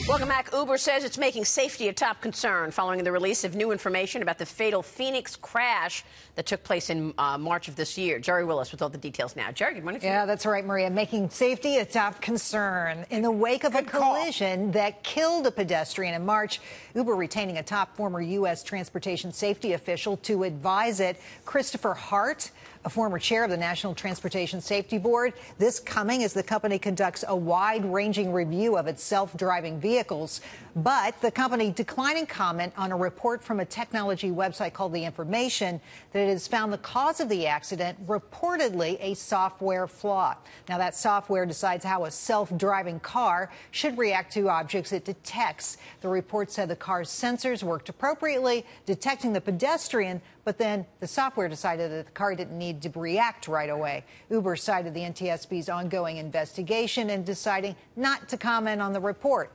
Welcome back. Uber says it's making safety a top concern following the release of new information about the fatal Phoenix crash that took place in March of this year. Gerri Willis with all the details now. Gerri, good morning. Yeah, that's right, Maria. Making safety a top concern. In the wake of a collision that killed a pedestrian in March, Uber retaining a top former U.S. transportation safety official to advise it. Christopher Hart, a former chair of the National Transportation Safety Board. This coming as the company conducts a wide-ranging review of its self-driving vehicles. But the company declining comment on a report from a technology website called The Information that it has found the cause of the accident reportedly a software flaw. Now, that software decides how a self-driving car should react to objects it detects. The report said the car's sensors worked appropriately, detecting the pedestrian, but then the software decided that the car didn't need to react right away. Uber cited the NTSB's ongoing investigation and deciding not to comment on the report.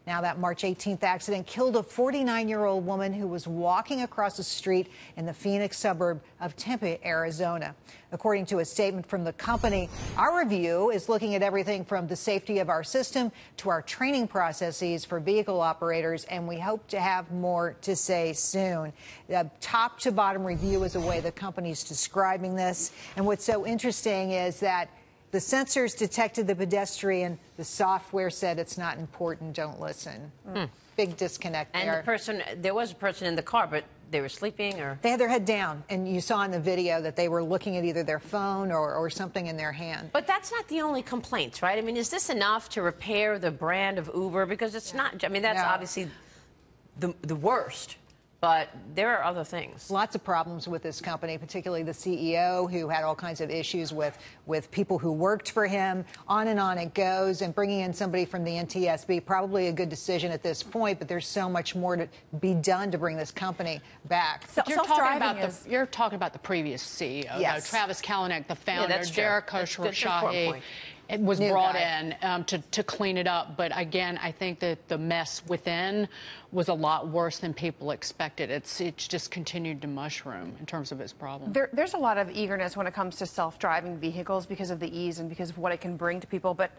Now, that March 18th accident killed a 49-year-old woman who was walking across the street in the Phoenix suburb of Tempe, Arizona. According to a statement from the company, our review is looking at everything from the safety of our system to our training processes for vehicle operators, and we hope to have more to say soon. The top-to-bottom review is the way the company's describing this. And what's so interesting is that the sensors detected the pedestrian. The software said it's not important. Don't listen. Big disconnect there. And there was a person in the car, but they were sleeping or? They had their head down, and you saw in the video that they were looking at either their phone or something in their hand. But that's not the only complaints, right? I mean, is this enough to repair the brand of Uber? Because it's not, I mean, that's obviously the worst. But there are other things. Lots of problems with this company, particularly the CEO, who had all kinds of issues with people who worked for him. On it goes. And bringing in somebody from the NTSB, probably a good decision at this point, but there's so much more to be done to bring this company back. So you're talking about the previous CEO, yes. Travis Kalanick, the founder, Gerri Khosrowshahi. It was brought in to clean it up. But again, I think that the mess within was a lot worse than people expected. It's just continued to mushroom in terms of its problem. There's a lot of eagerness when it comes to self-driving vehicles because of the ease and because of what it can bring to people. But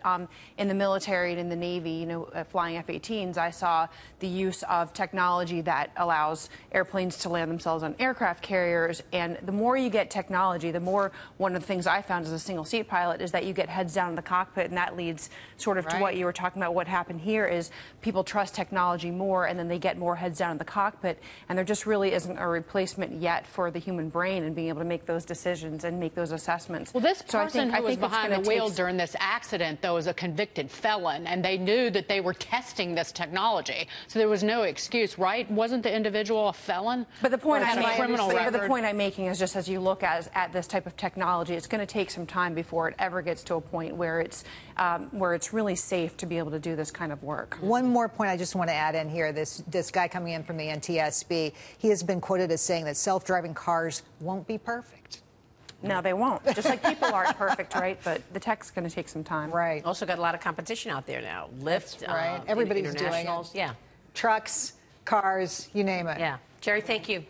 in the military and in the Navy, you know, flying F-18s, I saw the use of technology that allows airplanes to land themselves on aircraft carriers. And the more you get technology, the more, one of the things I found as a single-seat pilot is that you get heads down in the cockpit, and that leads sort of to what you were talking about. What happened here is people trust technology more, and then they get more heads down in the cockpit, and there just really isn't a replacement yet for the human brain and being able to make those decisions and make those assessments. Well, this person who was behind the wheel during this accident, though, is a convicted felon, and they knew that they were testing this technology, so there was no excuse, right? Wasn't the individual a felon? But the point the point I'm making is just as you look at this type of technology, it's going to take some time before it ever gets to a point where it's really safe to be able to do this kind of work. One more point I just want to add in here. This guy coming in from the NTSB, he has been quoted as saying that self-driving cars won't be perfect. No, they won't. Just like people aren't perfect, right? But the tech's going to take some time. Right. Also got a lot of competition out there now. Lyft, right. Everybody's doing it. Yeah. Trucks, cars, you name it. Yeah. Gerri, thank you.